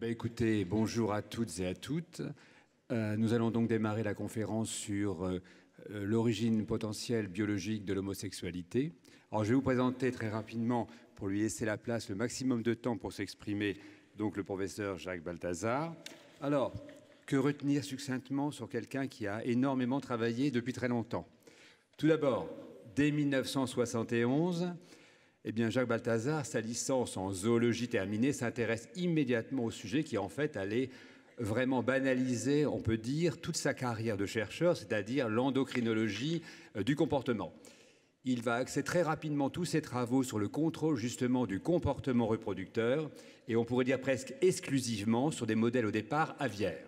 Écoutez, bonjour à toutes et à toutes. Nous allons donc démarrer la conférence sur l'origine potentielle biologique de l'homosexualité. Alors, je vais vous présenter très rapidement, pour lui laisser la place, le maximum de temps pour s'exprimer, donc le professeur Jacques Balthazar. Alors, que retenir succinctement sur quelqu'un qui a énormément travaillé depuis très longtemps? Tout d'abord, dès 1971, eh bien, Jacques Balthazar, sa licence en zoologie terminée, s'intéresse immédiatement au sujet qui, en fait, allait vraiment banaliser, on peut dire, toute sa carrière de chercheur, c'est-à-dire l'endocrinologie du comportement. Il va axer très rapidement tous ses travaux sur le contrôle, justement, du comportement reproducteur, et on pourrait dire presque exclusivement sur des modèles au départ aviaires.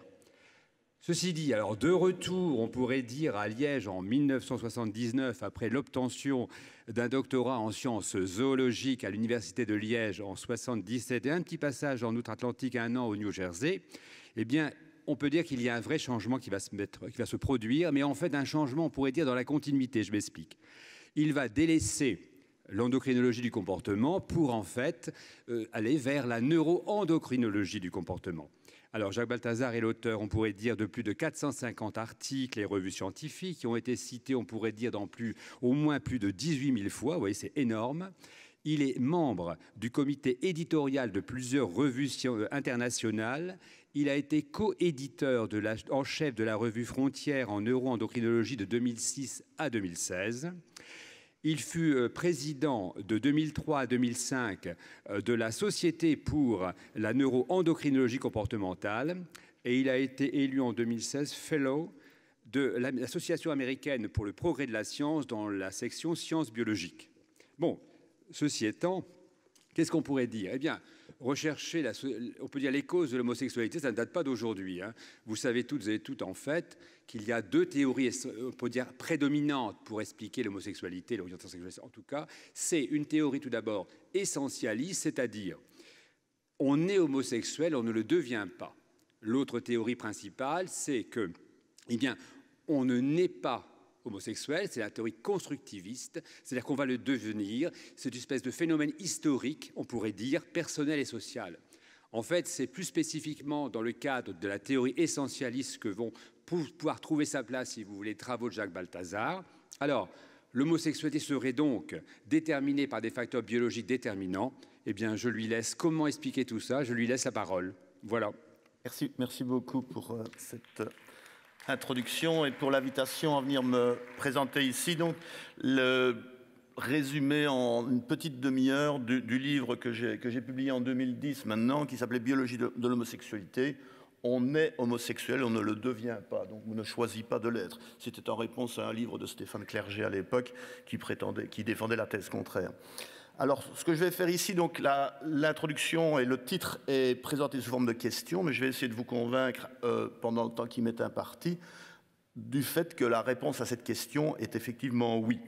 Ceci dit, alors de retour, on pourrait dire à Liège en 1979, après l'obtention d'un doctorat en sciences zoologiques à l'université de Liège en 1977 et un petit passage en outre-Atlantique 1 an au New Jersey, eh bien, on peut dire qu'il y a un vrai changement qui va se produire, mais en fait un changement, on pourrait dire, dans la continuité, je m'explique. Il va délaisser l'endocrinologie du comportement pour en fait aller vers la neuroendocrinologie du comportement. Alors, Jacques Balthazar est l'auteur, on pourrait dire, de plus de 450 articles et revues scientifiques qui ont été cités, on pourrait dire, au moins plus de 18 000 fois. Vous voyez, c'est énorme. Il est membre du comité éditorial de plusieurs revues internationales. Il a été co-éditeur en chef de la revue Frontières en neuroendocrinologie de 2006 à 2016. Il fut président de 2003 à 2005 de la Société pour la neuroendocrinologie comportementale et il a été élu en 2016 Fellow de l'Association américaine pour le progrès de la science dans la section sciences biologiques. Bon, ceci étant, qu'est-ce qu'on pourrait dire? Eh bien, rechercher, on peut dire les causes de l'homosexualité, ça ne date pas d'aujourd'hui. Vous savez toutes et toutes, en fait, qu'il y a deux théories, on peut dire, prédominantes pour expliquer l'homosexualité, l'orientation sexuelle en tout cas. C'est une théorie, tout d'abord, essentialiste, c'est-à-dire, on est homosexuel, on ne le devient pas. L'autre théorie principale, c'est que, eh bien, on ne naît pas homosexuel, c'est la théorie constructiviste, c'est-à-dire qu'on va le devenir, c'est une espèce de phénomène historique, on pourrait dire, personnel et social. En fait, c'est plus spécifiquement dans le cadre de la théorie essentialiste que vont pouvoir trouver sa place, si vous voulez, les travaux de Jacques Balthazar. Alors, l'homosexualité serait donc déterminée par des facteurs biologiques déterminants. Eh bien, je lui laisse comment expliquer tout ça, je lui laisse la parole. Voilà. Merci beaucoup pour cette introduction et pour l'invitation à venir me présenter ici. Donc, le résumé en une petite demi-heure du livre que j'ai publié en 2010 maintenant, qui s'appelait Biologie de l'homosexualité. On est homosexuel, on ne le devient pas, donc on ne choisit pas de l'être. C'était en réponse à un livre de Stéphane Clerget à l'époque qui défendait la thèse contraire. Alors, ce que je vais faire ici, donc l'introduction et le titre est présenté sous forme de questions, mais je vais essayer de vous convaincre pendant le temps qui m'est imparti du fait que la réponse à cette question est effectivement oui.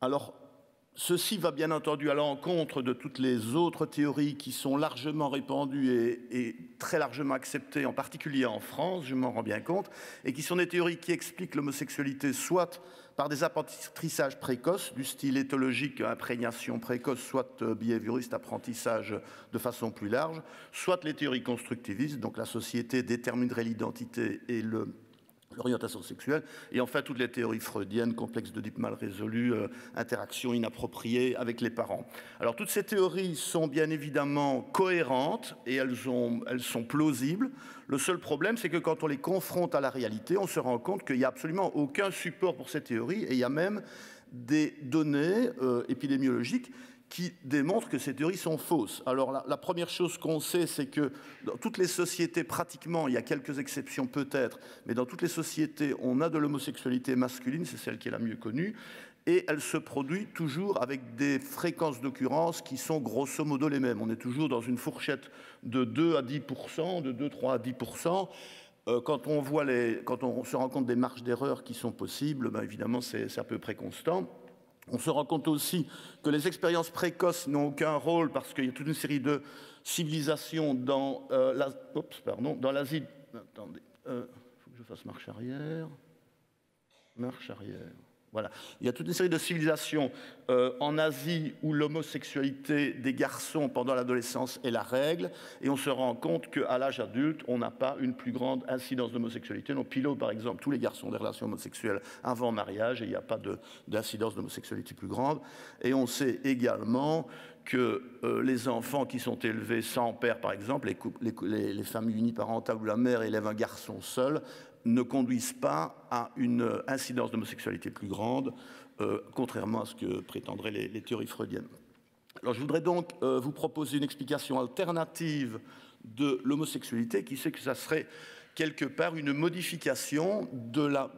Alors, ceci va bien entendu à l'encontre de toutes les autres théories qui sont largement répandues et très largement acceptées, en particulier en France, je m'en rends bien compte, et qui sont des théories qui expliquent l'homosexualité soit par des apprentissages précoces, du style éthologique, imprégnation précoce, soit behavioriste, apprentissage de façon plus large, soit les théories constructivistes, donc la société déterminerait l'identité et l'orientation sexuelle, et enfin toutes les théories freudiennes, complexe d'Oedipe mal résolu, interaction inappropriée avec les parents. Alors toutes ces théories sont bien évidemment cohérentes et elles sont plausibles. Le seul problème, c'est que quand on les confronte à la réalité, on se rend compte qu'il n'y a absolument aucun support pour ces théories et il y a même des données épidémiologiques qui démontrent que ces théories sont fausses. Alors la première chose qu'on sait, c'est que dans toutes les sociétés, pratiquement, il y a quelques exceptions peut-être, mais dans toutes les sociétés, on a de l'homosexualité masculine, c'est celle qui est la mieux connue, et elle se produit toujours avec des fréquences d'occurrence qui sont grosso modo les mêmes. On est toujours dans une fourchette de 2 à 10%, de 2, 3 à 10%. Quand on se rend compte des marges d'erreur qui sont possibles, ben évidemment, c'est à peu près constant. On se rend compte aussi que les expériences précoces n'ont aucun rôle parce qu'il y a toute une série de civilisations dans l'Asie. Attendez, il faut que je fasse marche arrière. Marche arrière. Voilà. Il y a toute une série de civilisations en Asie où l'homosexualité des garçons pendant l'adolescence est la règle, et on se rend compte qu'à l'âge adulte, on n'a pas une plus grande incidence d'homosexualité. Donc Pilot, par exemple, tous les garçons ont des relations homosexuelles avant mariage, et il n'y a pas d'incidence d'homosexualité plus grande. Et on sait également que les enfants qui sont élevés sans père, par exemple, les familles uniparentales où la mère élève un garçon seul, ne conduisent pas à une incidence d'homosexualité plus grande, contrairement à ce que prétendraient les théories freudiennes. Alors je voudrais donc vous proposer une explication alternative de l'homosexualité qui sait que ça serait quelque part une modification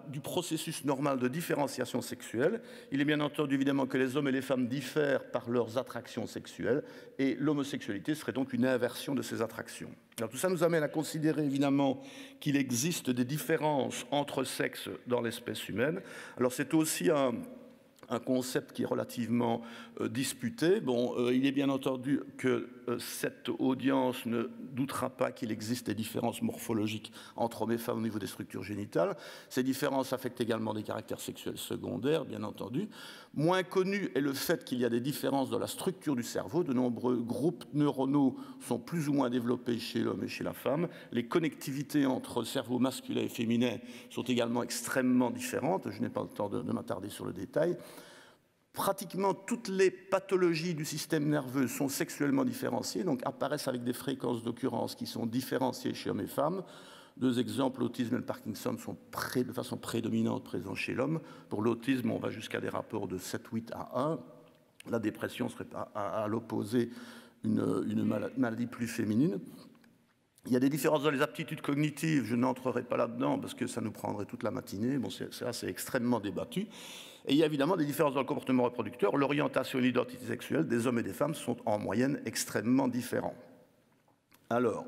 du processus normal de différenciation sexuelle. Il est bien entendu évidemment que les hommes et les femmes diffèrent par leurs attractions sexuelles, et l'homosexualité serait donc une inversion de ces attractions. Alors tout ça nous amène à considérer évidemment qu'il existe des différences entre sexes dans l'espèce humaine. Alors c'est aussi un concept qui est relativement disputé. Bon, il est bien entendu que cette audience ne doutera pas qu'il existe des différences morphologiques entre hommes et femmes au niveau des structures génitales. Ces différences affectent également des caractères sexuels secondaires, bien entendu. Moins connu est le fait qu'il y a des différences dans la structure du cerveau. De nombreux groupes neuronaux sont plus ou moins développés chez l'homme et chez la femme. Les connectivités entre cerveau masculin et féminin sont également extrêmement différentes. Je n'ai pas le temps de m'attarder sur le détail. Pratiquement toutes les pathologies du système nerveux sont sexuellement différenciées, donc apparaissent avec des fréquences d'occurrence qui sont différenciées chez hommes et femmes. Deux exemples, l'autisme et le Parkinson sont de façon prédominante présents chez l'homme. Pour l'autisme, on va jusqu'à des rapports de 7-8 à 1. La dépression serait à l'opposé une maladie plus féminine. Il y a des différences dans les aptitudes cognitives, je n'entrerai pas là-dedans parce que ça nous prendrait toute la matinée. Bon, ça, c'est extrêmement débattu. Et il y a évidemment des différences dans le comportement reproducteur. L'orientation et l'identité sexuelle des hommes et des femmes sont en moyenne extrêmement différents. Alors,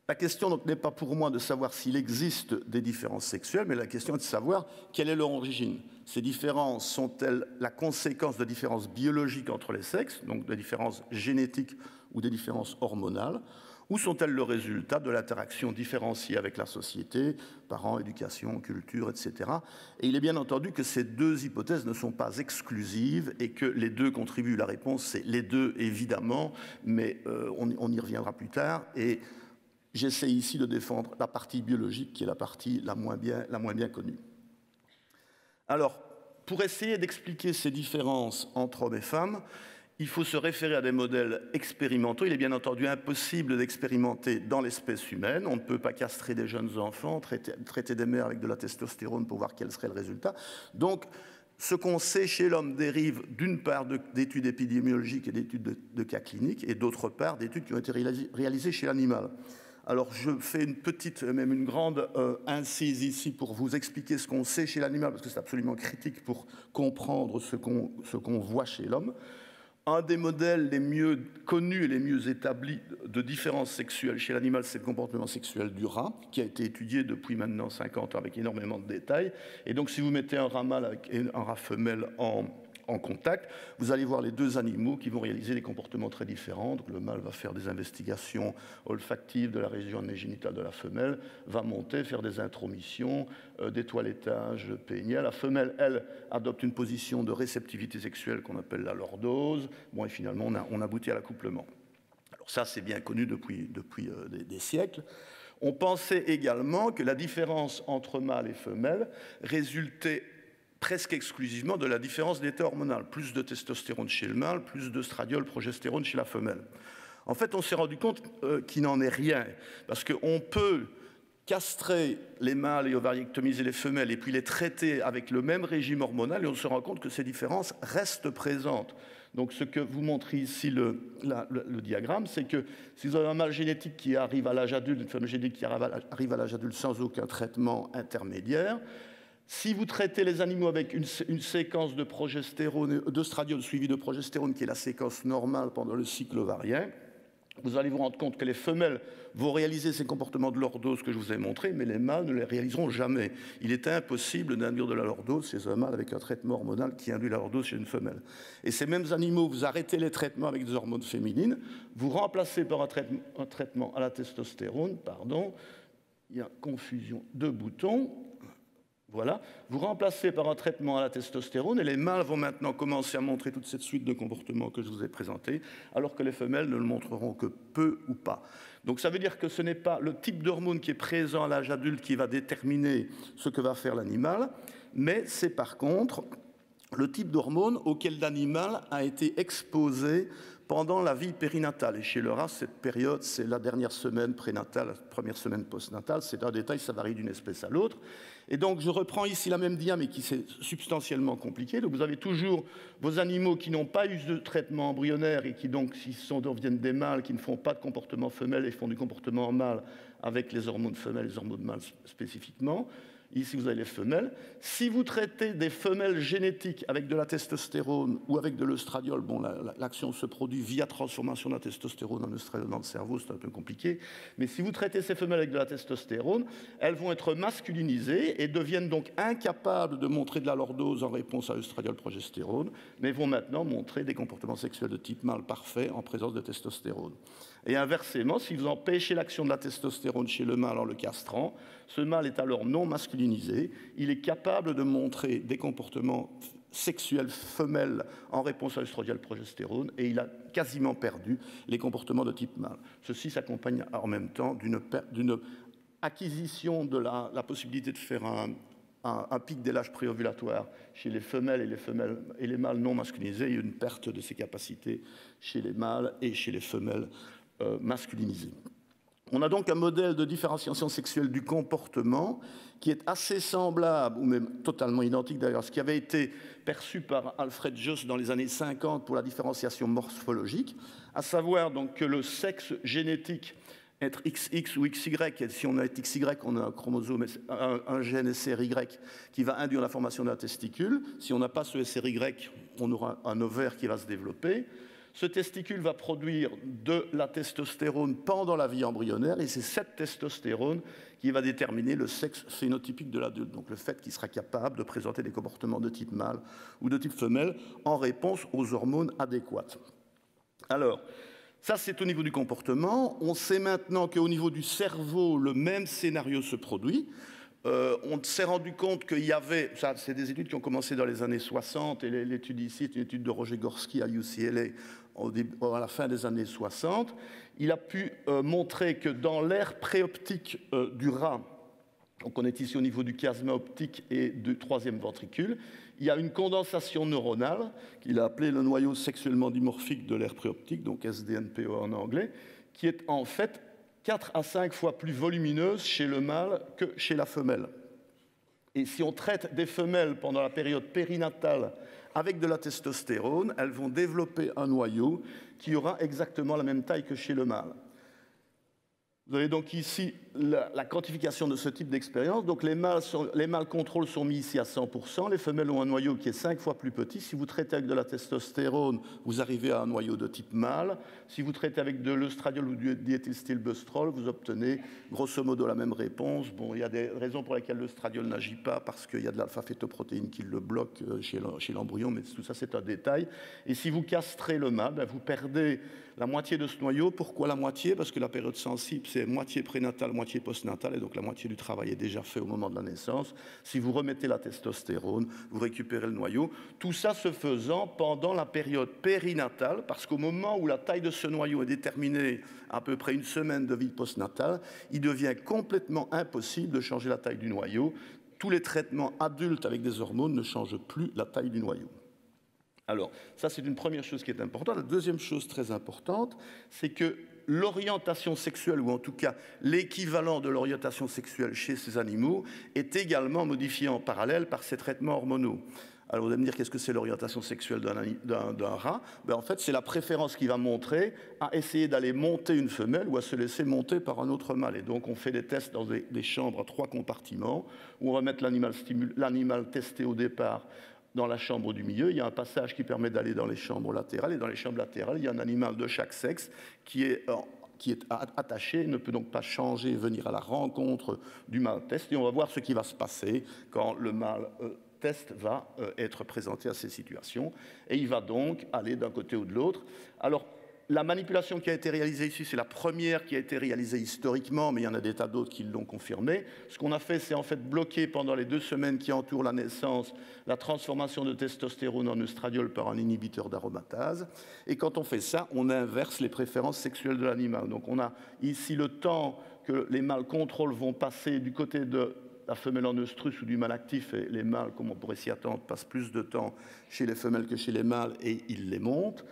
la question donc n'est pas pour moi de savoir s'il existe des différences sexuelles, mais la question est de savoir quelle est leur origine. Ces différences sont-elles la conséquence de différences biologiques entre les sexes, donc de différences génétiques ou des différences hormonales, ou sont-elles le résultat de l'interaction différenciée avec la société, parents, éducation, culture, etc. Et il est bien entendu que ces deux hypothèses ne sont pas exclusives et que les deux contribuent. La réponse, c'est les deux, évidemment, mais on y reviendra plus tard. Et j'essaie ici de défendre la partie biologique, qui est la partie la moins bien connue. Alors, pour essayer d'expliquer ces différences entre hommes et femmes, il faut se référer à des modèles expérimentaux. Il est bien entendu impossible d'expérimenter dans l'espèce humaine. On ne peut pas castrer des jeunes enfants, traiter des mères avec de la testostérone pour voir quel serait le résultat. Donc, ce qu'on sait chez l'homme dérive d'une part d'études épidémiologiques et d'études de cas cliniques, et d'autre part d'études qui ont été réalisées chez l'animal. Alors, je fais une petite, même une grande incise ici pour vous expliquer ce qu'on sait chez l'animal, parce que c'est absolument critique pour comprendre ce qu'on voit chez l'homme. Un des modèles les mieux connus et les mieux établis de différences sexuelles chez l'animal, c'est le comportement sexuel du rat, qui a été étudié depuis maintenant 50 ans avec énormément de détails. Et donc, si vous mettez un rat mâle avec un rat femelle en contact, vous allez voir les deux animaux qui vont réaliser des comportements très différents. Donc, le mâle va faire des investigations olfactives de la région génitale de la femelle, va monter, faire des intromissions, des toilettages péniens. La femelle, elle, adopte une position de réceptivité sexuelle qu'on appelle la lordose. Bon, et finalement, on aboutit à l'accouplement. Alors ça, c'est bien connu depuis des siècles. On pensait également que la différence entre mâle et femelle résultait presque exclusivement de la différence d'état hormonal. Plus de testostérone chez le mâle, plus d'œstradiol, progestérone chez la femelle. En fait, on s'est rendu compte qu'il n'en est rien, parce qu'on peut castrer les mâles et ovariectomiser les femelles et puis les traiter avec le même régime hormonal, et on se rend compte que ces différences restent présentes. Donc ce que vous montre ici le diagramme, c'est que si vous avez un mâle génétique qui arrive à l'âge adulte, une femme génétique qui arrive à l'âge adulte sans aucun traitement intermédiaire, si vous traitez les animaux avec une séquence de progestérone, d'œstradiol suivie de progestérone, qui est la séquence normale pendant le cycle ovarien, vous allez vous rendre compte que les femelles vont réaliser ces comportements de lordose que je vous ai montrés, mais les mâles ne les réaliseront jamais. Il est impossible d'induire de la lordose chez un mâle avec un traitement hormonal qui induit la lordose chez une femelle. Et ces mêmes animaux, vous arrêtez les traitements avec des hormones féminines, vous remplacez par un traitement à la testostérone, il y a confusion de boutons. Voilà. Vous remplacez par un traitement à la testostérone et les mâles vont maintenant commencer à montrer toute cette suite de comportements que je vous ai présentés, alors que les femelles ne le montreront que peu ou pas. Donc ça veut dire que ce n'est pas le type d'hormone qui est présent à l'âge adulte qui va déterminer ce que va faire l'animal, mais c'est par contre le type d'hormone auquel l'animal a été exposé pendant la vie périnatale. Et chez le rat, cette période, c'est la dernière semaine prénatale, la première semaine postnatale. C'est un détail, ça varie d'une espèce à l'autre. Et donc, je reprends ici la même dia, mais qui c'est substantiellement compliqué. Donc, vous avez toujours vos animaux qui n'ont pas eu de traitement embryonnaire et qui, donc, viennent des mâles, qui ne font pas de comportement femelle et font du comportement mâle avec les hormones femelles et les hormones mâles spécifiquement. Ici, vous avez les femelles. Si vous traitez des femelles génétiques avec de la testostérone ou avec de l'œstradiol, bon, l'action se produit via transformation de la testostérone en œstradiol dans le cerveau, c'est un peu compliqué. Mais si vous traitez ces femelles avec de la testostérone, elles vont être masculinisées et deviennent donc incapables de montrer de la lordose en réponse à l'œstradiol-progestérone, mais vont maintenant montrer des comportements sexuels de type mâle parfait en présence de testostérone. Et inversement, si vous empêchez l'action de la testostérone chez le mâle en le castrant, ce mâle est alors non masculinisé. Il est capable de montrer des comportements sexuels femelles en réponse à l'œstradiol-progestérone et il a quasiment perdu les comportements de type mâle. Ceci s'accompagne en même temps d'une acquisition de la possibilité de faire un pic dès l'âge préovulatoire chez les femelles et les mâles non masculinisés et une perte de ces capacités chez les mâles et chez les femelles masculinisées. On a donc un modèle de différenciation sexuelle du comportement qui est assez semblable, ou même totalement identique d'ailleurs, à ce qui avait été perçu par Alfred Joss dans les années 50 pour la différenciation morphologique, à savoir donc que le sexe génétique être XX ou XY, et si on a XY, on a un chromosome, un gène SRY qui va induire la formation d'un testicule. Si on n'a pas ce SRY, on aura un ovaire qui va se développer. Ce testicule va produire de la testostérone pendant la vie embryonnaire et c'est cette testostérone qui va déterminer le sexe phénotypique de l'adulte, donc le fait qu'il sera capable de présenter des comportements de type mâle ou de type femelle en réponse aux hormones adéquates. Alors, ça c'est au niveau du comportement. On sait maintenant qu'au niveau du cerveau, le même scénario se produit. On s'est rendu compte qu'il y avait, ça c'est des études qui ont commencé dans les années 60 et l'étude ici est une étude de Roger Gorski à UCLA à la fin des années 60. Il a pu montrer que dans l'aire préoptique du rat, donc on est ici au niveau du chiasma optique et du troisième ventricule, il y a une condensation neuronale qu'il a appelée le noyau sexuellement dimorphique de l'aire préoptique, donc SDNPO en anglais, qui est en fait 4 à 5 fois plus volumineuse chez le mâle que chez la femelle. Et si on traite des femelles pendant la période périnatale avec de la testostérone, elles vont développer un noyau qui aura exactement la même taille que chez le mâle. Vous avez donc ici la quantification de ce type d'expérience. Donc les mâles contrôles sont mis ici à 100%. Les femelles ont un noyau qui est 5 fois plus petit. Si vous traitez avec de la testostérone, vous arrivez à un noyau de type mâle. Si vous traitez avec de l'œstradiol ou du diéthylstilbestrol, vous obtenez grosso modo la même réponse. Bon, il y a des raisons pour lesquelles l'œstradiol n'agit pas, parce qu'il y a de l'alpha-fétoprotéine qui le bloque chez l'embryon, mais tout ça c'est un détail. Et si vous castrez le mâle, ben, vous perdez la moitié de ce noyau. Pourquoi la moitié? Parce que la période sensible, c'est moitié prénatale, moitié postnatale, et donc la moitié du travail est déjà fait au moment de la naissance. Si vous remettez la testostérone, vous récupérez le noyau. Tout ça se faisant pendant la période périnatale, parce qu'au moment où la taille de ce noyau est déterminée à peu près une semaine de vie postnatale, il devient complètement impossible de changer la taille du noyau. Tous les traitements adultes avec des hormones ne changent plus la taille du noyau. Alors, ça c'est une première chose qui est importante. La deuxième chose très importante, c'est que l'orientation sexuelle, ou en tout cas l'équivalent de l'orientation sexuelle chez ces animaux, est également modifiée en parallèle par ces traitements hormonaux. Alors vous allez me dire, qu'est-ce que c'est l'orientation sexuelle d'un rat? Ben, en fait, c'est la préférence qui va montrer à essayer d'aller monter une femelle ou à se laisser monter par un autre mâle. Et donc on fait des tests dans des chambres à 3 compartiments, où on va mettre l'animal testé au départ dans la chambre du milieu. Il y a un passage qui permet d'aller dans les chambres latérales, et dans les chambres latérales, il y a un animal de chaque sexe qui est attaché, ne peut donc pas changer et venir à la rencontre du mâle test, et on va voir ce qui va se passer quand le mâle test va être présenté à ces situations, et il va donc aller d'un côté ou de l'autre. Alors, la manipulation qui a été réalisée ici, c'est la première qui a été réalisée historiquement, mais il y en a des tas d'autres qui l'ont confirmé. Ce qu'on a fait, c'est en fait bloquer pendant les 2 semaines qui entourent la naissance la transformation de testostérone en œstradiol par un inhibiteur d'aromatase. Et quand on fait ça, on inverse les préférences sexuelles de l'animal. Donc on a ici le temps que les mâles contrôle vont passer du côté de la femelle en œstrus ou du mâle actif, et les mâles, comme on pourrait s'y attendre, passent plus de temps chez les femelles que chez les mâles, et ils les montent.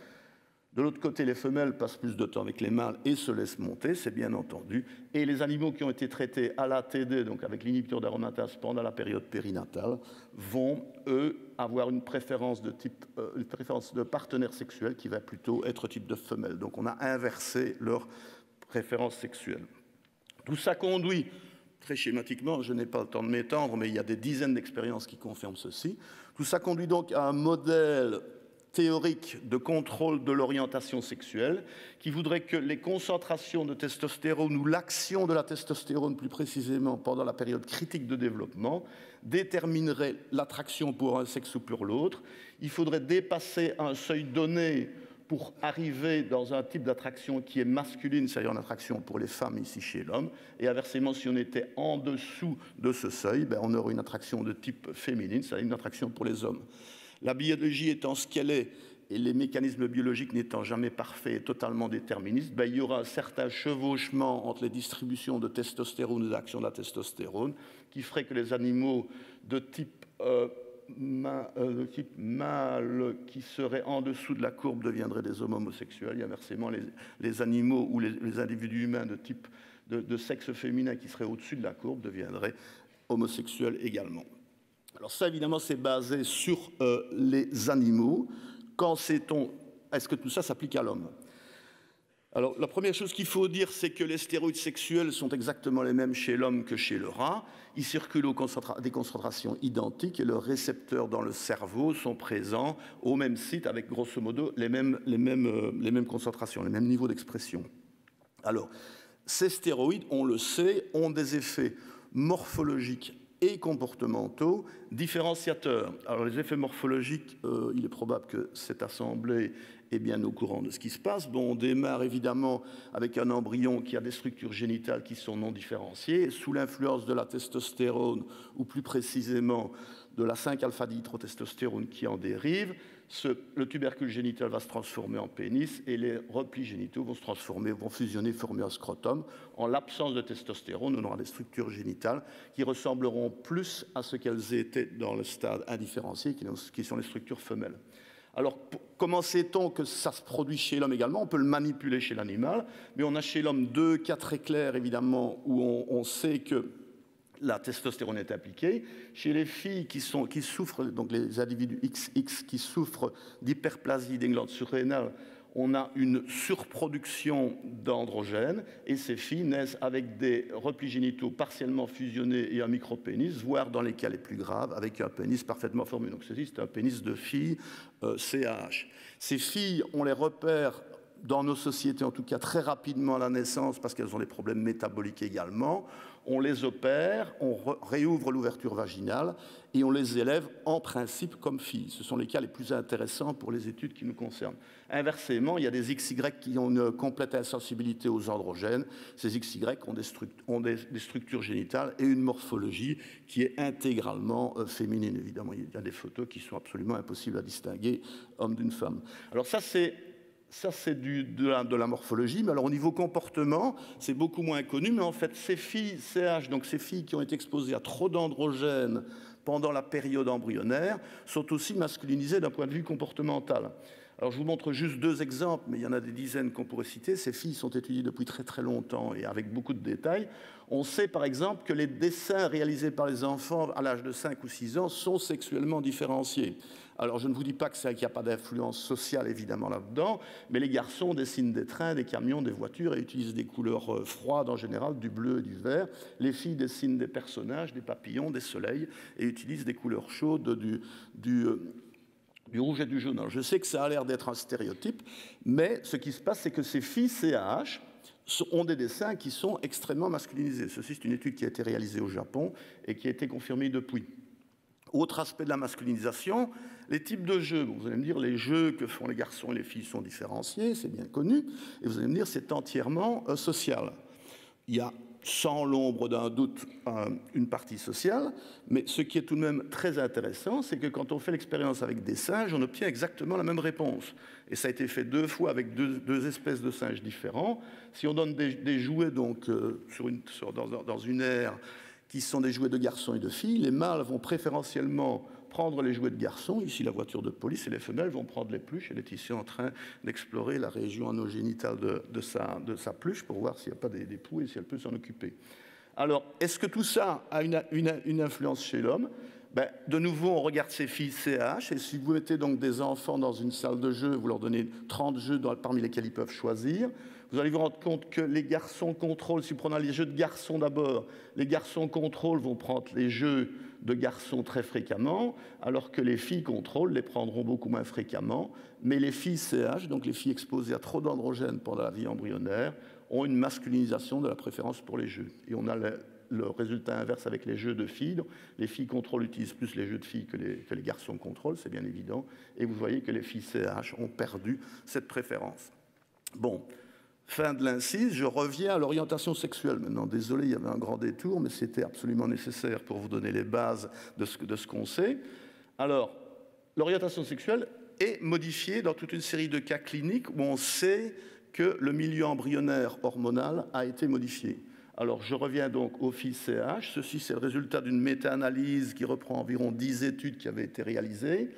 De l'autre côté, les femelles passent plus de temps avec les mâles et se laissent monter, c'est bien entendu. Et les animaux qui ont été traités à l'ATD, donc avec l'inhibiteur d'aromatase pendant la période périnatale, vont, eux, avoir une préférence de partenaire sexuel qui va plutôt être type de femelle. Donc on a inversé leur préférence sexuelle. Tout ça conduit, très schématiquement, je n'ai pas le temps de m'étendre, mais il y a des dizaines d'expériences qui confirment ceci. Tout ça conduit donc à un modèle théorique de contrôle de l'orientation sexuelle qui voudrait que les concentrations de testostérone ou l'action de la testostérone plus précisément pendant la période critique de développement déterminerait l'attraction pour un sexe ou pour l'autre. Il faudrait dépasser un seuil donné pour arriver dans un type d'attraction qui est masculine, c'est-à-dire une attraction pour les femmes ici chez l'homme, et inversement, si on était en dessous de ce seuil, on aurait une attraction de type féminine, c'est-à-dire une attraction pour les hommes. La biologie étant ce qu'elle est, et les mécanismes biologiques n'étant jamais parfaits et totalement déterministes, il y aura un certain chevauchement entre les distributions de testostérone et d'action de la testostérone qui ferait que les animaux de type mâle qui seraient en dessous de la courbe deviendraient des hommes homosexuels, et inversement, les animaux ou les individus humains de type de sexe féminin qui seraient au-dessus de la courbe deviendraient homosexuels également. Alors ça, évidemment, c'est basé sur les animaux. Quand sait-on, est-ce que tout ça s'applique à l'homme? Alors, la première chose qu'il faut dire, c'est que les stéroïdes sexuels sont exactement les mêmes chez l'homme que chez le rat. Ils circulent à des concentrations identiques et leurs récepteurs dans le cerveau sont présents au même site avec, grosso modo, les mêmes concentrations, les mêmes niveaux d'expression. Alors, ces stéroïdes, on le sait, ont des effets morphologiques et comportementaux différenciateurs. Alors les effets morphologiques, il est probable que cette assemblée est bien au courant de ce qui se passe. Bon, on démarre évidemment avec un embryon qui a des structures génitales qui sont non différenciées, sous l'influence de la testostérone, ou plus précisément de la 5-alpha-dihydrotestostérone qui en dérive. Le tubercule génital va se transformer en pénis et les replis génitaux vont se transformer, vont fusionner, former un scrotum. En l'absence de testostérone, on aura des structures génitales qui ressembleront plus à ce qu'elles étaient dans le stade indifférencié, qui sont les structures femelles. Alors, comment sait-on que ça se produit chez l'homme également? On peut le manipuler chez l'animal, mais on a chez l'homme 2 cas très clairs, évidemment, où on sait que la testostérone est appliquée. Chez les filles qui souffrent, donc les individus XX qui souffrent d'hyperplasie des glandes surrénales, on a une surproduction d'androgènes et ces filles naissent avec des replis génitaux partiellement fusionnés et un micropénis, voire dans les cas les plus graves, avec un pénis parfaitement formé. Donc ceci, c'est un pénis de fille CAH. Ces filles, on les repère dans nos sociétés, en tout cas très rapidement à la naissance, parce qu'elles ont des problèmes métaboliques également. On les opère, on réouvre l'ouverture vaginale et on les élève en principe comme filles. Ce sont les cas les plus intéressants pour les études qui nous concernent. Inversement, il y a des XY qui ont une complète insensibilité aux androgènes. Ces XY ont des structures génitales et une morphologie qui est intégralement féminine. Évidemment, il y a des photos qui sont absolument impossibles à distinguer homme d'une femme. Alors ça, c'est de la morphologie, mais alors au niveau comportement, c'est beaucoup moins connu, mais en fait, ces filles CH, donc ces filles qui ont été exposées à trop d'androgènes pendant la période embryonnaire, sont aussi masculinisées d'un point de vue comportemental. Alors je vous montre juste 2 exemples, mais il y en a des dizaines qu'on pourrait citer. Ces filles sont étudiées depuis très très longtemps et avec beaucoup de détails. On sait par exemple que les dessins réalisés par les enfants à l'âge de 5 ou 6 ans sont sexuellement différenciés. Alors je ne vous dis pas qu'il n'y a pas d'influence sociale évidemment là-dedans, mais les garçons dessinent des trains, des camions, des voitures et utilisent des couleurs froides en général, du bleu et du vert. Les filles dessinent des personnages, des papillons, des soleils et utilisent des couleurs chaudes, du rouge et du jaune. Alors, je sais que ça a l'air d'être un stéréotype, mais ce qui se passe, c'est que ces filles CAH ont des dessins qui sont extrêmement masculinisés. Ceci, c'est une étude qui a été réalisée au Japon et qui a été confirmée depuis. Autre aspect de la masculinisation, Les types de jeux, bon, vous allez me dire, les jeux que font les garçons et les filles sont différenciés, c'est bien connu, et vous allez me dire, c'est entièrement social. Il y a sans l'ombre d'un doute une partie sociale, mais ce qui est tout de même très intéressant, c'est que quand on fait l'expérience avec des singes, on obtient exactement la même réponse. Et ça a été fait 2 fois avec deux espèces de singes différents. Si on donne des jouets donc, dans une aire qui sont des jouets de garçons et de filles, les mâles vont préférentiellement prendre les jouets de garçons, ici la voiture de police, et les femelles vont prendre les pluches. Elle est ici en train d'explorer la région anogénitale de sa pluche pour voir s'il n'y a pas des poux et si elle peut s'en occuper. Alors, est-ce que tout ça a une influence chez l'homme? De nouveau, on regarde ces filles CH, et si vous mettez donc des enfants dans une salle de jeu, vous leur donnez 30 jeux parmi lesquels ils peuvent choisir, vous allez vous rendre compte que les garçons contrôle, si vous prenez les jeux de garçons d'abord, les garçons contrôle vont prendre les jeux de garçons très fréquemment, alors que les filles contrôle les prendront beaucoup moins fréquemment. Mais les filles CH, donc les filles exposées à trop d'androgènes pendant la vie embryonnaire, ont une masculinisation de la préférence pour les jeux. Et on a le résultat inverse avec les jeux de filles. Donc, les filles contrôle utilisent plus les jeux de filles que les garçons contrôle, c'est bien évident. Et vous voyez que les filles CH ont perdu cette préférence. Bon. Fin de l'incise, je reviens à l'orientation sexuelle maintenant. Désolé, il y avait un grand détour, mais c'était absolument nécessaire pour vous donner les bases de ce qu'on sait. Alors, l'orientation sexuelle est modifiée dans toute une série de cas cliniques où on sait que le milieu embryonnaire hormonal a été modifié. Alors, je reviens donc au filles CH. Ceci, c'est le résultat d'une méta-analyse qui reprend environ 10 études qui avaient été réalisées,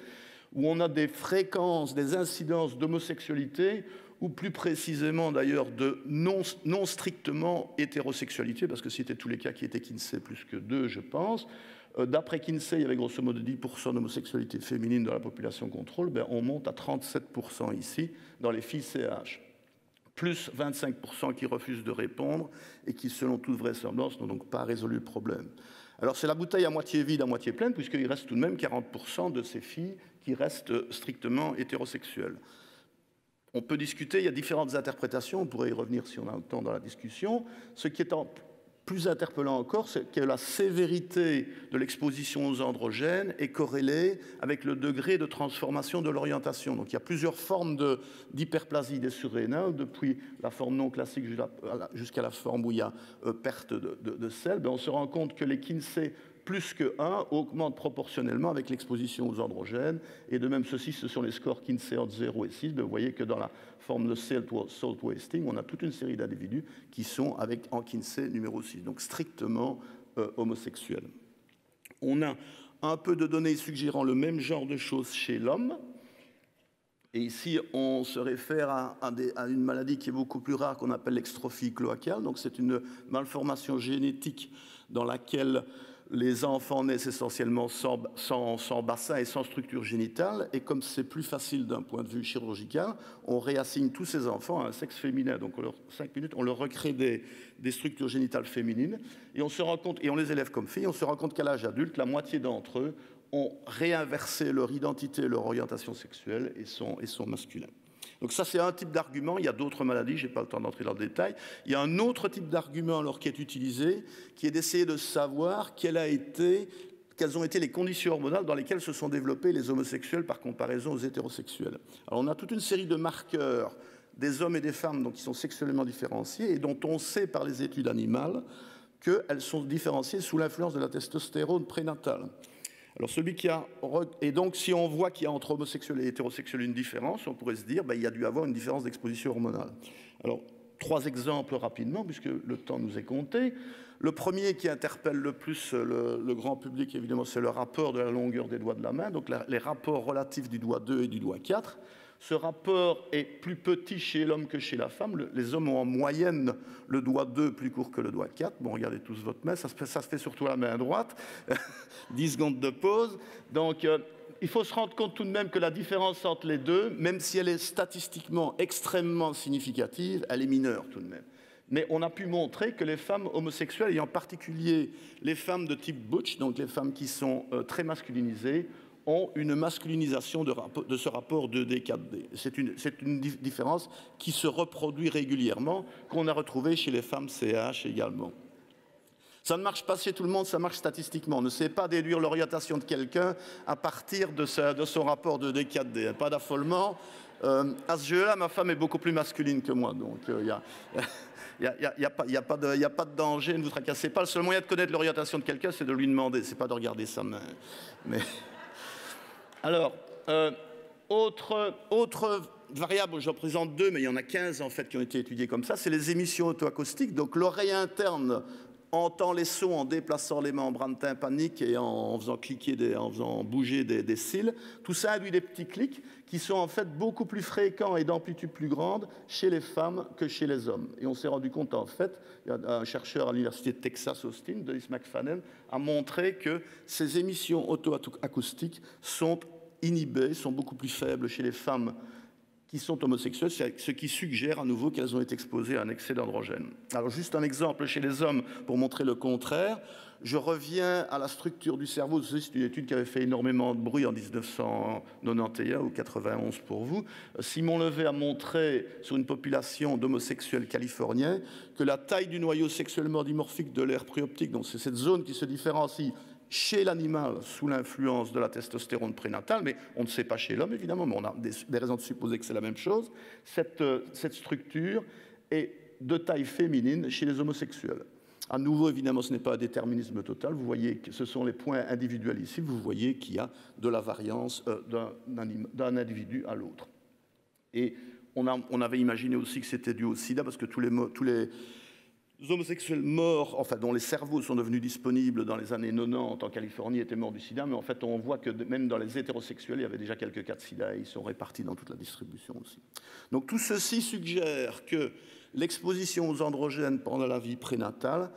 où on a des fréquences, des incidences d'homosexualité, ou plus précisément d'ailleurs de non strictement hétérosexualité, parce que c'était tous les cas qui étaient Kinsey plus que 2, je pense. D'après Kinsey, il y avait grosso modo 10% d'homosexualité féminine dans la population contrôle, on monte à 37% ici, dans les filles CH. Plus 25% qui refusent de répondre et qui, selon toute vraisemblance, n'ont donc pas résolu le problème. Alors c'est la bouteille à moitié vide, à moitié pleine, puisqu'il reste tout de même 40% de ces filles qui restent strictement hétérosexuelles. On peut discuter, il y a différentes interprétations, on pourrait y revenir si on a le temps dans la discussion. Ce qui est plus interpellant encore, c'est que la sévérité de l'exposition aux androgènes est corrélée avec le degré de transformation de l'orientation. Donc il y a plusieurs formes d'hyperplasie des surrénales, depuis la forme non classique jusqu'à la forme où il y a perte de sel. On se rend compte que les Kinsey plus que 1 augmente proportionnellement avec l'exposition aux androgènes. Et de même, ceci, ce sont les scores Kinsey entre 0 et 6. Vous voyez que dans la forme de salt wasting, on a toute une série d'individus qui sont en Kinsey numéro 6, donc strictement homosexuels. On a un peu de données suggérant le même genre de choses chez l'homme. Et ici, on se réfère à une maladie qui est beaucoup plus rare, qu'on appelle l'extrophie cloacale. Donc c'est une malformation génétique dans laquelle les enfants naissent essentiellement sans bassin et sans structure génitale. Et comme c'est plus facile d'un point de vue chirurgical, on réassigne tous ces enfants à un sexe féminin. Donc, 5 minutes, on leur recrée des structures génitales féminines. Et on se rend compte, et on les élève comme filles, on se rend compte qu'à l'âge adulte, la moitié d'entre eux ont réinversé leur identité, leur orientation sexuelle et sont masculins. Donc ça, c'est un type d'argument. Il y a d'autres maladies, je n'ai pas le temps d'entrer dans le détail. Il y a un autre type d'argument alors qui est utilisé, qui est d'essayer de savoir quelles ont été les conditions hormonales dans lesquelles se sont développés les homosexuels par comparaison aux hétérosexuels. Alors on a toute une série de marqueurs des hommes et des femmes donc, qui sont sexuellement différenciés et dont on sait par les études animales qu'elles sont différenciées sous l'influence de la testostérone prénatale. Alors et donc si on voit qu'il y a entre homosexuels et hétérosexuels une différence, on pourrait se dire il y a dû avoir une différence d'exposition hormonale. Alors 3 exemples rapidement, puisque le temps nous est compté. Le premier qui interpelle le plus le grand public, évidemment, c'est le rapport de la longueur des doigts de la main, donc les rapports relatifs du doigt 2 et du doigt 4. Ce rapport est plus petit chez l'homme que chez la femme. Les hommes ont en moyenne le doigt 2 plus court que le doigt 4. Bon, regardez tous votre main, ça se fait surtout à la main droite. 10 secondes de pause. Donc, il faut se rendre compte tout de même que la différence entre les deux, même si elle est statistiquement extrêmement significative, elle est mineure tout de même. Mais on a pu montrer que les femmes homosexuelles, et en particulier les femmes de type butch, donc les femmes qui sont très masculinisées, ont une masculinisation de ce rapport 2D, 4D. C'est une différence qui se reproduit régulièrement, qu'on a retrouvée chez les femmes CH également. Ça ne marche pas chez tout le monde, ça marche statistiquement. On ne sait pas déduire l'orientation de quelqu'un à partir de son rapport de D4D. Pas d'affolement. À ce jeu-là, ma femme est beaucoup plus masculine que moi, donc il n'y a pas de danger, ne vous tracassez pas. Le seul moyen de connaître l'orientation de quelqu'un, c'est de lui demander, c'est pas de regarder sa main. Mais... Alors, autre variable, j'en présente 2, mais il y en a 15 en fait qui ont été étudiées comme ça, c'est les émissions auto-acoustiques. Donc l'oreille interne entend les sons en déplaçant les membranes tympaniques et en faisant en faisant bouger des cils. Tout ça induit des petits clics qui sont en fait beaucoup plus fréquents et d'amplitude plus grande chez les femmes que chez les hommes. Et on s'est rendu compte en fait, il y a un chercheur à l'université de Texas Austin, Dennis McFadden, a montré que ces émissions auto-acoustiques sont inhibées, sont beaucoup plus faibles chez les femmes qui sont homosexuels, ce qui suggère à nouveau qu'elles ont été exposées à un excès d'androgène. Alors juste un exemple chez les hommes pour montrer le contraire. Je reviens à la structure du cerveau. C'est une étude qui avait fait énormément de bruit en 1991 ou 91 pour vous. Simon Levet a montré sur une population d'homosexuels californiens que la taille du noyau sexuellement dimorphique de l'aire préoptique, donc c'est cette zone qui se différencie chez l'animal sous l'influence de la testostérone prénatale, mais on ne sait pas chez l'homme évidemment, mais on a des raisons de supposer que c'est la même chose. Cette structure est de taille féminine chez les homosexuels. À nouveau, évidemment, ce n'est pas un déterminisme total. Vous voyez que ce sont les points individuels ici. Vous voyez qu'il y a de la variance d'un individu à l'autre. Et on avait imaginé aussi que c'était dû au sida, parce que tous les homosexuels morts, enfin dont les cerveaux sont devenus disponibles dans les années 90 en Californie étaient morts du sida, mais en fait on voit que même dans les hétérosexuels, il y avait déjà quelques cas de sida et ils sont répartis dans toute la distribution aussi. Donc tout ceci suggère que l'exposition aux androgènes pendant la vie prénatale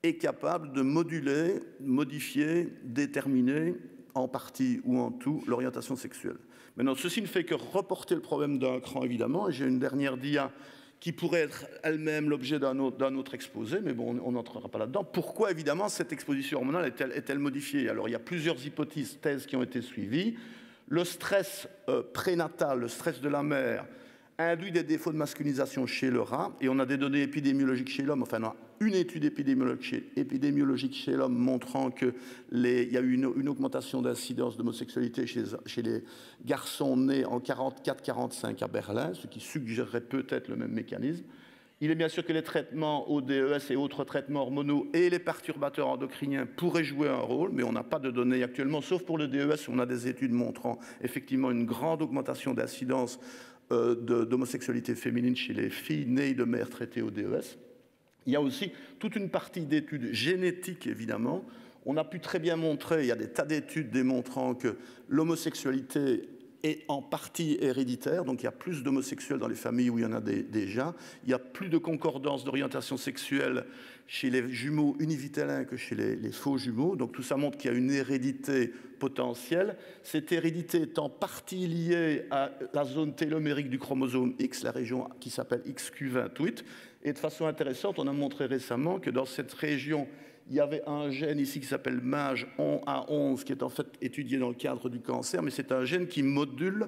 est capable de moduler, modifier, déterminer en partie ou en tout l'orientation sexuelle. Maintenant, ceci ne fait que reporter le problème d'un cran évidemment, et j'ai une dernière dia qui pourrait être elle-même l'objet d'un autre exposé, mais bon, on n'entrera pas là-dedans. Pourquoi, évidemment, cette exposition hormonale est-elle modifiée? Alors, il y a plusieurs thèses qui ont été suivies. Le stress prénatal, le stress de la mère, induit des défauts de masculinisation chez le rat, et on a des données épidémiologiques chez l'homme, enfin, on a une étude épidémiologique chez l'homme montrant qu'il y a eu une augmentation d'incidence d'homosexualité chez les garçons nés en 44-45 à Berlin, ce qui suggérerait peut-être le même mécanisme. Il est bien sûr que les traitements ODES et autres traitements hormonaux et les perturbateurs endocriniens pourraient jouer un rôle, mais on n'a pas de données actuellement, sauf pour le DES, où on a des études montrant effectivement une grande augmentation d'incidence d'homosexualité féminine chez les filles nées de mères traitées au DES. Il y a aussi toute une partie d'études génétiques, évidemment. On a pu très bien montrer, il y a des tas d'études démontrant que l'homosexualité est en partie héréditaire, donc il y a plus d'homosexuels dans les familles où il y en a déjà. Il y a plus de concordance d'orientation sexuelle chez les jumeaux univitellins que chez les faux jumeaux. Donc tout ça montre qu'il y a une hérédité potentielle. Cette hérédité est en partie liée à la zone télomérique du chromosome X, la région qui s'appelle XQ28. Et de façon intéressante, on a montré récemment que dans cette région, il y avait un gène ici qui s'appelle MAGE A11, qui est en fait étudié dans le cadre du cancer, mais c'est un gène qui module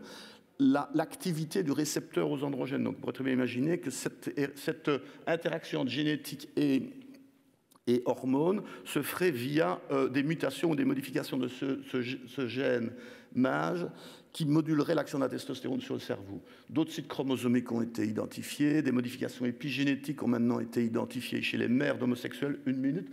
l'activité du récepteur aux androgènes. Donc, on pourrait très bien imaginer que cette interaction de génétique et hormones se ferait via des mutations ou des modifications de ce gène MAGE qui modulerait l'action de la testostérone sur le cerveau. D'autres sites chromosomiques ont été identifiés, des modifications épigénétiques ont maintenant été identifiées chez les mères d'homosexuels. Une minute.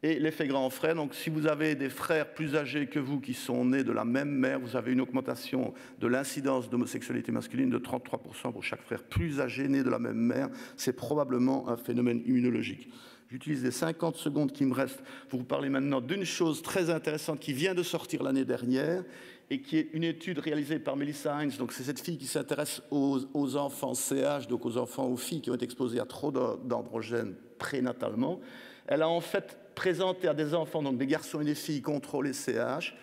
Et l'effet grand frère, donc si vous avez des frères plus âgés que vous qui sont nés de la même mère, vous avez une augmentation de l'incidence d'homosexualité masculine de 33% pour chaque frère plus âgé né de la même mère. C'est probablement un phénomène immunologique. J'utilise les 50 secondes qui me restent pour vous parler maintenant d'une chose très intéressante qui vient de sortir l'année dernière et qui est une étude réalisée par Melissa Hines. Donc c'est cette fille qui s'intéresse aux enfants CH, donc aux enfants, aux filles qui ont été exposées à trop d'androgènes prénatalement. Elle a en fait présenté à des enfants, donc des garçons et des filles contrôlés CH,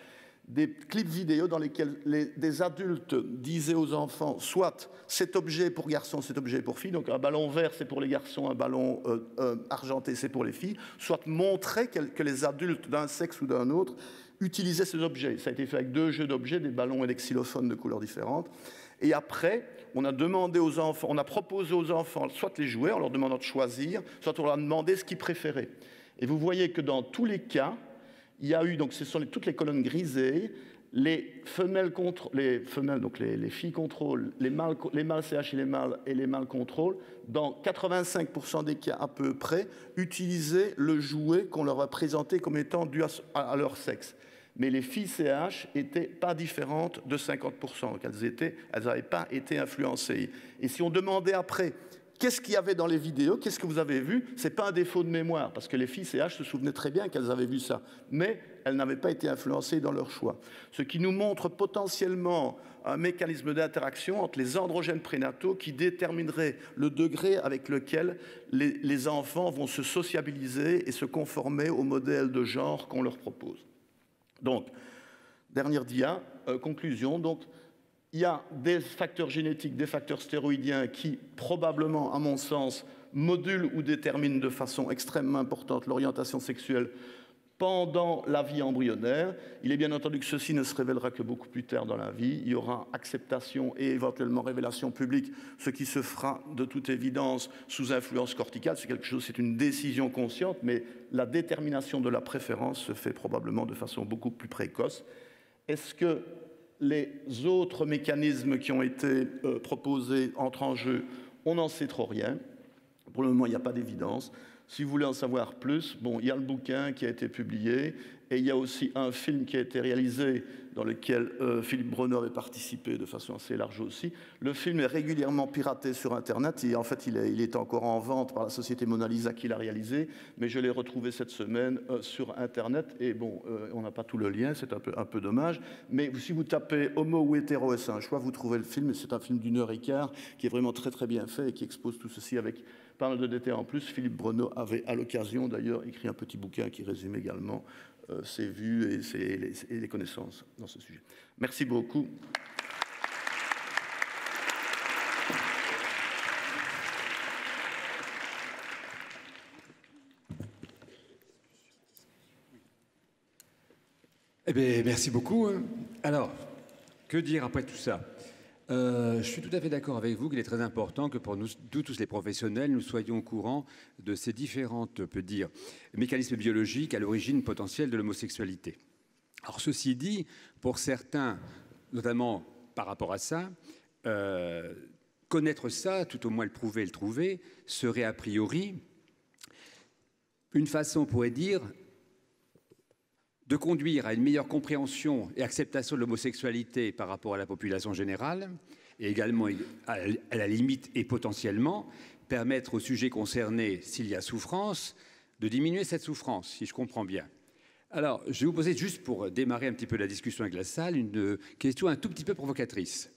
des clips vidéo dans lesquels des adultes disaient aux enfants soit cet objet pour garçons, cet objet pour filles, donc un ballon vert c'est pour les garçons, un ballon argenté c'est pour les filles, soit montraient que les adultes d'un sexe ou d'un autre utilisaient ces objets. Ça a été fait avec 2 jeux d'objets, des ballons et des xylophones de couleurs différentes. Et après, on a demandé aux enfants, on a proposé aux enfants soit les jouer en leur demandant de choisir, soit on leur a demandé ce qu'ils préféraient. Et vous voyez que dans tous les cas, il y a eu, donc ce sont toutes les colonnes grisées, les femelles, donc les filles contrôlent, les mâles CH et les mâles contrôlent, dans 85% des cas à peu près, utilisaient le jouet qu'on leur a présenté comme étant dû à leur sexe. Mais les filles CH n'étaient pas différentes de 50%, donc elles n'avaient pas été influencées. Et si on demandait après, qu'est-ce qu'il y avait dans les vidéos? Qu'est-ce que vous avez vu? Ce n'est pas un défaut de mémoire, parce que les filles CH se souvenaient très bien qu'elles avaient vu ça. Mais elles n'avaient pas été influencées dans leur choix. Ce qui nous montre potentiellement un mécanisme d'interaction entre les androgènes prénataux qui déterminerait le degré avec lequel les enfants vont se sociabiliser et se conformer au modèle de genre qu'on leur propose. Donc, dernière dia, conclusion. Donc, il y a des facteurs génétiques, des facteurs stéroïdiens qui, probablement, à mon sens, modulent ou déterminent de façon extrêmement importante l'orientation sexuelle pendant la vie embryonnaire. Il est bien entendu que ceci ne se révélera que beaucoup plus tard dans la vie. Il y aura acceptation et éventuellement révélation publique, ce qui se fera de toute évidence sous influence corticale. C'est quelque chose, c'est une décision consciente, mais la détermination de la préférence se fait probablement de façon beaucoup plus précoce. Est-ce que les autres mécanismes qui ont été proposés entrent en jeu? On n'en sait trop rien. Pour le moment, il n'y a pas d'évidence. Si vous voulez en savoir plus, bon, il y a le bouquin qui a été publié et il y a aussi un film qui a été réalisé dans lequel Philippe Brenner avait participé de façon assez large aussi. Le film est régulièrement piraté sur Internet et en fait, il est encore en vente par la société Mona Lisa qui l'a réalisé, mais je l'ai retrouvé cette semaine sur Internet et bon, on n'a pas tout le lien, c'est un peu dommage, mais si vous tapez homo ou hétéro est-ce un choix, vous trouvez le film, c'est un film d'1h15 qui est vraiment très très bien fait et qui expose tout ceci avec pas mal de détails en plus. Philippe Brenner avait à l'occasion d'ailleurs écrit un petit bouquin qui résume également ses vues et les connaissances dans ce sujet. Merci beaucoup. Eh bien, merci beaucoup. Alors, que dire après tout ça? Je suis tout à fait d'accord avec vous qu'il est très important que pour nous tous les professionnels, nous soyons au courant de ces différentes, mécanismes biologiques à l'origine potentielle de l'homosexualité. Alors ceci dit, pour certains, notamment par rapport à ça, connaître ça, tout au moins le prouver et le trouver, serait a priori une façon, on pourrait dire, de conduire à une meilleure compréhension et acceptation de l'homosexualité par rapport à la population générale, et également, à la limite et potentiellement, permettre aux sujets concernés, s'il y a souffrance, de diminuer cette souffrance, si je comprends bien. Alors, je vais vous poser, juste pour démarrer un petit peu la discussion avec la salle, une question un tout petit peu provocatrice.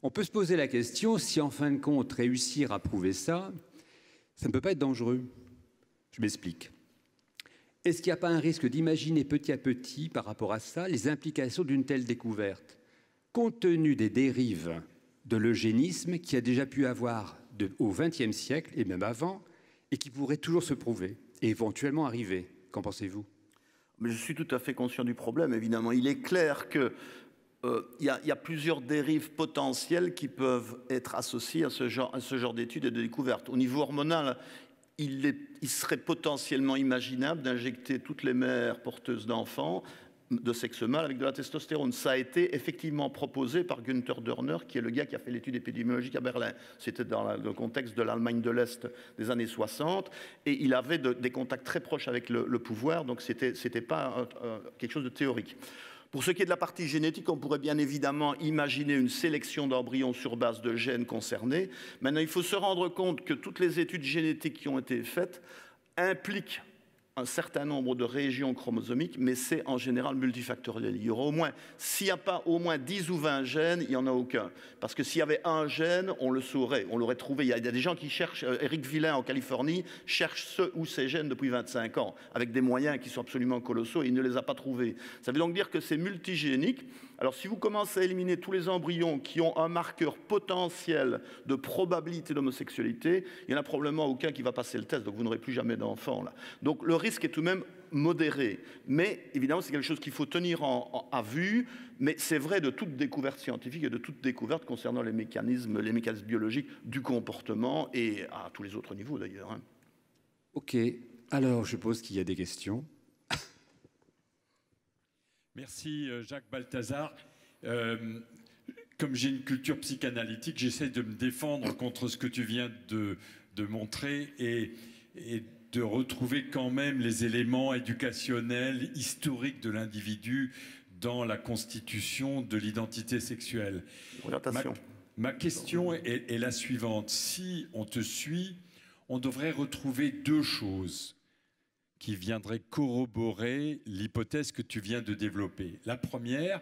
On peut se poser la question si, en fin de compte, réussir à prouver ça, ça ne peut pas être dangereux. Je m'explique. Est-ce qu'il n'y a pas un risque d'imaginer petit à petit, par rapport à ça, les implications d'une telle découverte, compte tenu des dérives de l'eugénisme qui a déjà pu avoir au XXe siècle, et même avant, et qui pourrait toujours se prouver, et éventuellement arriver? Qu'en pensez-vous? Mais je suis tout à fait conscient du problème, évidemment. Il est clair que il y a plusieurs dérives potentielles qui peuvent être associées à ce genre d'études et de découvertes. Au niveau hormonal, il serait potentiellement imaginable d'injecter toutes les mères porteuses d'enfants de sexe mâle avec de la testostérone. Ça a été effectivement proposé par Günther Dörner, qui est le gars qui a fait l'étude épidémiologique à Berlin. C'était dans le contexte de l'Allemagne de l'Est des années 60, et il avait des contacts très proches avec le pouvoir, donc c'était pas quelque chose de théorique. Pour ce qui est de la partie génétique, on pourrait bien évidemment imaginer une sélection d'embryons sur base de gènes concernés. Maintenant, il faut se rendre compte que toutes les études génétiques qui ont été faites impliquent un certain nombre de régions chromosomiques, mais c'est en général multifactoriel. Il y aura au moins, s'il n'y a pas au moins 10 ou 20 gènes, il n'y en a aucun. Parce que s'il y avait un gène, on le saurait, on l'aurait trouvé. Il y a des gens qui cherchent, Eric Villain en Californie, cherche ce ou ces gènes depuis 25 ans, avec des moyens qui sont absolument colossaux, et il ne les a pas trouvés. Ça veut donc dire que c'est multigénique. Alors si vous commencez à éliminer tous les embryons qui ont un marqueur potentiel de probabilité d'homosexualité, il n'y en a probablement aucun qui va passer le test, donc vous n'aurez plus jamais d'enfants là. Donc le risque est tout de même modéré. Mais évidemment, c'est quelque chose qu'il faut tenir à vue, mais c'est vrai de toute découverte scientifique et de toute découverte concernant les mécanismes biologiques du comportement et à tous les autres niveaux d'ailleurs. Ok. Alors, je suppose qu'il y a des questions. Merci Jacques Balthazar. Comme j'ai une culture psychanalytique, j'essaie de me défendre contre ce que tu viens de montrer et de retrouver quand même les éléments éducationnels, historiques de l'individu dans la constitution de l'identité sexuelle. Ma question est la suivante. Si on te suit, on devrait retrouver deux choses qui viendraient corroborer l'hypothèse que tu viens de développer. La première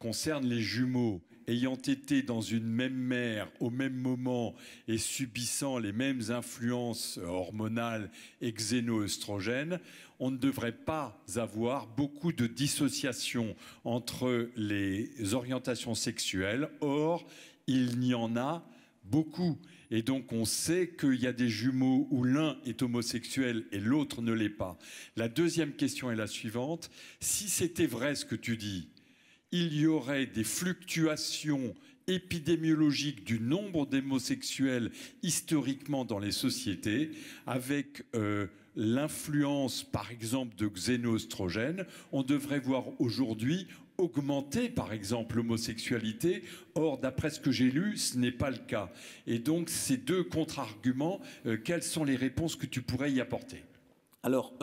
concerne les jumeaux ayant été dans une même mère au même moment et subissant les mêmes influences hormonales et xénoœstrogènes. On ne devrait pas avoir beaucoup de dissociation entre les orientations sexuelles. Or, il y en a beaucoup. Et donc, on sait qu'il y a des jumeaux où l'un est homosexuel et l'autre ne l'est pas. La deuxième question est la suivante. Si c'était vrai ce que tu dis, il y aurait des fluctuations épidémiologiques du nombre d'homosexuels historiquement dans les sociétés, avec l'influence, par exemple, de xénoœstrogènes. On devrait voir aujourd'hui augmenter, par exemple, l'homosexualité. Or, d'après ce que j'ai lu, ce n'est pas le cas. Et donc, ces deux contre-arguments, quelles sont les réponses que tu pourrais y apporter ? Alors,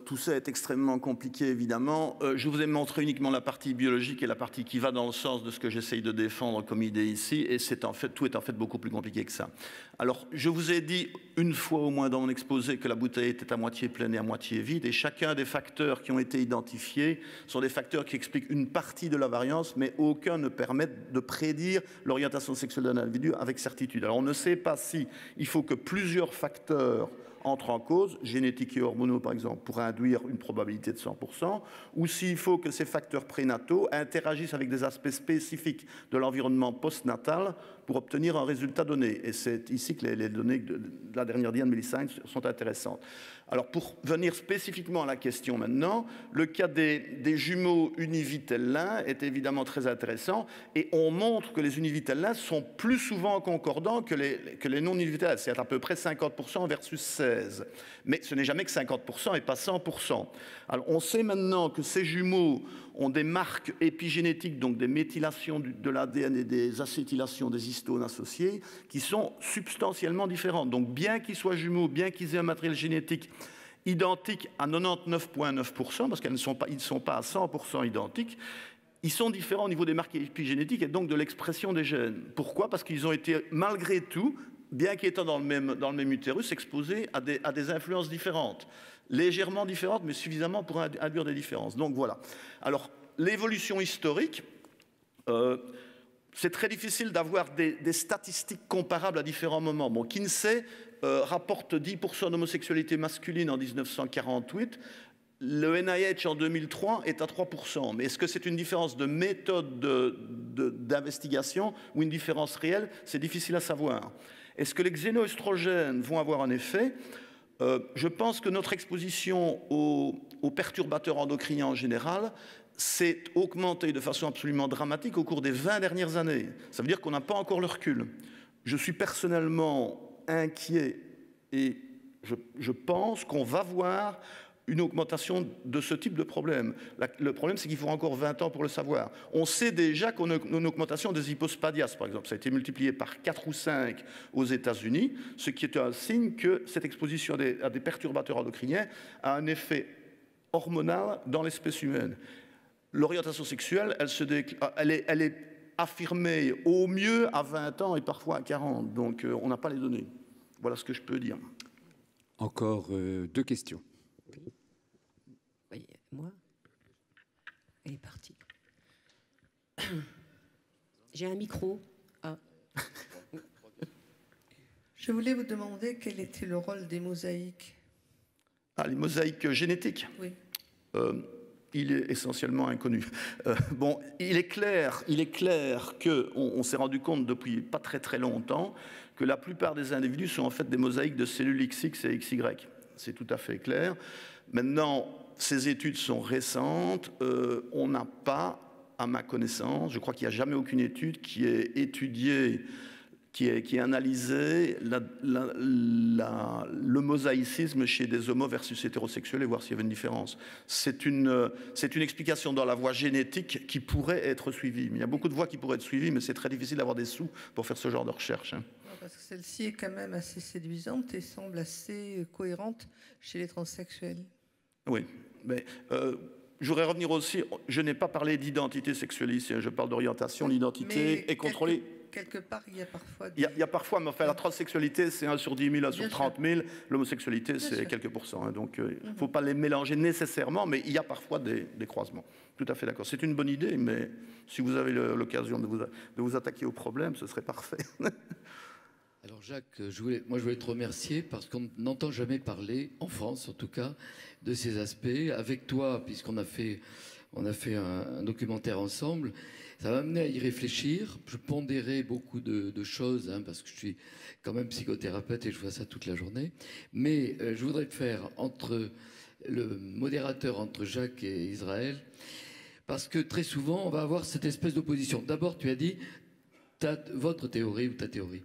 tout ça est extrêmement compliqué, évidemment. Je vous ai montré uniquement la partie biologique et la partie qui va dans le sens de ce que j'essaye de défendre comme idée ici, et tout est en fait beaucoup plus compliqué que ça. Alors, je vous ai dit une fois au moins dans mon exposé que la bouteille était à moitié pleine et à moitié vide, et chacun des facteurs qui ont été identifiés sont des facteurs qui expliquent une partie de la variance, mais aucun ne permet de prédire l'orientation sexuelle d'un individu avec certitude. Alors, on ne sait pas si il faut que plusieurs facteurs entrent en cause, génétiques et hormonaux par exemple, pour induire une probabilité de 100%, ou s'il faut que ces facteurs prénataux interagissent avec des aspects spécifiques de l'environnement postnatal pour obtenir un résultat donné. Et c'est ici que les données de la dernière Diane Melissain sont intéressantes. Alors pour venir spécifiquement à la question maintenant, le cas des jumeaux univitellins est évidemment très intéressant et on montre que les univitellins sont plus souvent concordants que les non-univitellins. C'est à peu près 50% versus 16%. Mais ce n'est jamais que 50% et pas 100%. Alors on sait maintenant que ces jumeaux ont des marques épigénétiques, donc des méthylations de l'ADN et des acétylations des histones associées, qui sont substantiellement différentes. Donc bien qu'ils soient jumeaux, bien qu'ils aient un matériel génétique identique à 99,9%, parce qu'ils ne sont pas à 100% identiques, ils sont différents au niveau des marques épigénétiques et donc de l'expression des gènes. Pourquoi ? Parce qu'ils ont été, malgré tout, bien qu'étant dans le même utérus, exposés à des influences différentes. Légèrement différentes, mais suffisamment pour induire des différences. Donc voilà. Alors, l'évolution historique, c'est très difficile d'avoir des statistiques comparables à différents moments. Bon, Kinsey rapporte 10% d'homosexualité masculine en 1948. Le NIH en 2003 est à 3%. Mais est-ce que c'est une différence de méthode d'investigation ou une différence réelle? C'est difficile à savoir. Est-ce que les xénoœstrogènes vont avoir un effet? Je pense que notre exposition aux perturbateurs endocriniens en général s'est augmentée de façon absolument dramatique au cours des 20 dernières années. Ça veut dire qu'on n'a pas encore le recul. Je suis personnellement inquiet et je pense qu'on va voir une augmentation de ce type de problème. Le problème, c'est qu'il faut encore 20 ans pour le savoir. On sait déjà qu'on a une augmentation des hypospadias, par exemple. Ça a été multiplié par 4 ou 5 aux États-Unis, ce qui est un signe que cette exposition à des perturbateurs endocriniens a un effet hormonal dans l'espèce humaine. L'orientation sexuelle, elle est affirmée au mieux à 20 ans et parfois à 40. Donc, on n'a pas les données. Voilà ce que je peux dire. Encore deux questions. Oui, moi. Elle est partie. J'ai un micro. Ah. Je voulais vous demander quel était le rôle des mosaïques. Ah, les mosaïques génétiques? Oui. Il est essentiellement inconnu. Bon, il est clair qu'on s'est rendu compte depuis pas très très longtemps que la plupart des individus sont en fait des mosaïques de cellules XX et XY. C'est tout à fait clair. Maintenant, ces études sont récentes. On n'a pas, à ma connaissance, je crois qu'il n'y a jamais aucune étude qui ait étudié qui analysait le mosaïcisme chez des homos versus hétérosexuels et voir s'il y avait une différence. C'est une explication dans la voie génétique qui pourrait être suivie. Il y a beaucoup de voies qui pourraient être suivies, mais c'est très difficile d'avoir des sous pour faire ce genre de recherche. Parce que celle-ci est quand même assez séduisante et semble assez cohérente chez les transsexuels. Oui, mais je voudrais revenir aussi, je n'ai pas parlé d'identité sexuelle ici, je parle d'orientation, l'identité est contrôlée. Quelque part, il y a parfois... Il y a parfois, mais enfin, la transsexualité, c'est 1 sur 10 000, 1 sur 30 000. L'homosexualité, c'est quelques pourcents. Hein, donc, il ne faut pas les mélanger nécessairement, mais il y a parfois des croisements. Tout à fait d'accord. C'est une bonne idée, mais si vous avez l'occasion de vous attaquer au problème, ce serait parfait. Alors Jacques, je voulais te remercier parce qu'on n'entend jamais parler, en France en tout cas, de ces aspects. Avec toi, puisqu'on a fait un documentaire ensemble, ça m'a amené à y réfléchir. Je pondérais beaucoup de choses, hein, parce que je suis quand même psychothérapeute et je vois ça toute la journée. Mais je voudrais faire entre le modérateur entre Jacques et Israël, parce que très souvent, on va avoir cette espèce d'opposition. D'abord, tu as dit votre théorie ou ta théorie.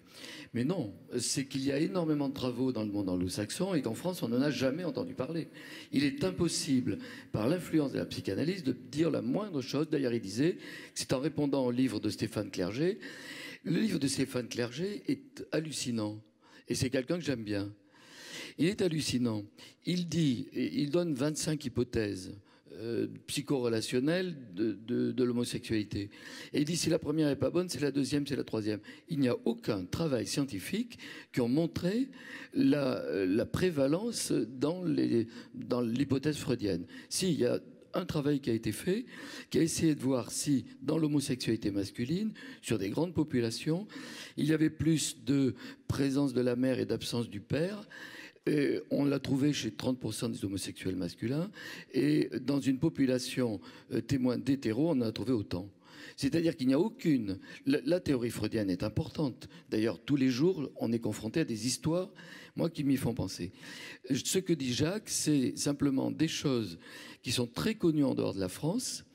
Mais non, c'est qu'il y a énormément de travaux dans le monde anglo-saxon et qu'en France, on n'en a jamais entendu parler. Il est impossible, par l'influence de la psychanalyse, de dire la moindre chose. D'ailleurs, il disait que c'est en répondant au livre de Stéphane Clerget. Le livre de Stéphane Clerget est hallucinant. Et c'est quelqu'un que j'aime bien. Il est hallucinant. Il donne 25 hypothèses psychorelationnelle de l'homosexualité. Et il dit si la première n'est pas bonne, c'est la deuxième, c'est la troisième. Il n'y a aucun travail scientifique qui ont montré la prévalence dans l'hypothèse freudienne. Si, il y a un travail qui a été fait, qui a essayé de voir si, dans l'homosexualité masculine, sur des grandes populations, il y avait plus de présence de la mère et d'absence du père. Et on l'a trouvé chez 30% des homosexuels masculins, et dans une population témoin d'hétéros, on en a trouvé autant. C'est-à-dire qu'il n'y a aucune... La théorie freudienne est importante. D'ailleurs, tous les jours, on est confronté à des histoires, moi, qui m'y font penser. Ce que dit Jacques, c'est simplement des choses qui sont très connues en dehors de la France,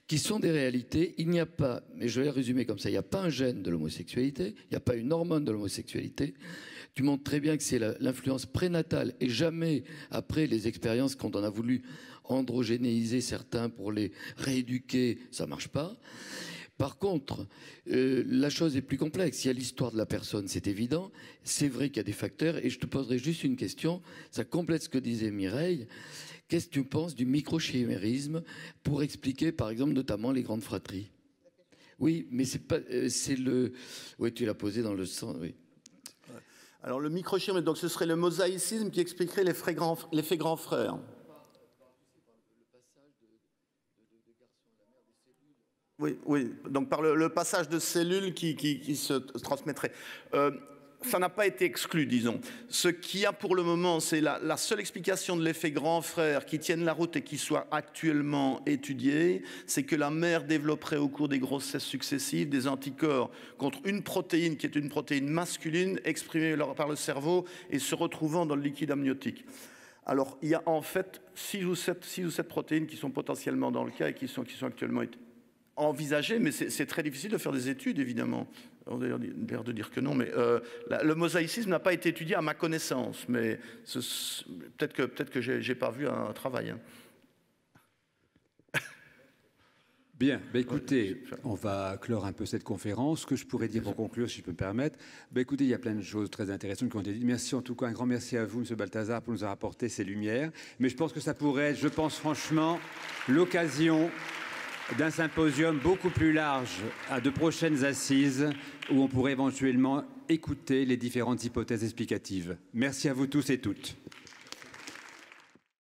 qui sont des réalités. Il n'y a pas, mais je vais le résumer comme ça, il n'y a pas un gène de l'homosexualité, il n'y a pas une hormone de l'homosexualité. Tu montres très bien que c'est l'influence prénatale et jamais après les expériences quand on a voulu androgénéiser certains pour les rééduquer, ça ne marche pas. Par contre, la chose est plus complexe. Il y a l'histoire de la personne, c'est évident. C'est vrai qu'il y a des facteurs et je te poserai juste une question. Ça complète ce que disait Mireille. Qu'est-ce que tu penses du microchimérisme pour expliquer, par exemple, notamment les grandes fratries? Oui, mais c'est pas, c'est le... Oui, tu l'as posé dans le sens, oui. Alors le microchimérisme, donc ce serait le mosaïcisme qui expliquerait l'effet grand frère. Oui, oui, donc par le passage de cellules qui se transmettraient. Ça n'a pas été exclu, disons. Ce qu'il y a pour le moment, c'est la seule explication de l'effet grand frère qui tienne la route et qui soit actuellement étudiée, c'est que la mère développerait au cours des grossesses successives des anticorps contre une protéine qui est une protéine masculine exprimée par le cerveau et se retrouvant dans le liquide amniotique. Alors, il y a en fait 6 ou 7 protéines qui sont potentiellement dans le cas et qui sont actuellement envisagées, mais c'est très difficile de faire des études, évidemment. On a l'air de dire que non, mais le mosaïcisme n'a pas été étudié à ma connaissance, mais peut-être que j'ai pas vu un travail. Hein. Bien, écoutez, on va clore un peu cette conférence. Ce que je pourrais dire pour conclure, si je peux me permettre, écoutez, il y a plein de choses très intéressantes qui ont été dites. Merci en tout cas, un grand merci à vous, M. Balthazar, pour nous avoir apporté ces lumières. Mais je pense que ça pourrait être, je pense franchement, l'occasion d'un symposium beaucoup plus large à de prochaines assises où on pourrait éventuellement écouter les différentes hypothèses explicatives. Merci à vous tous et toutes.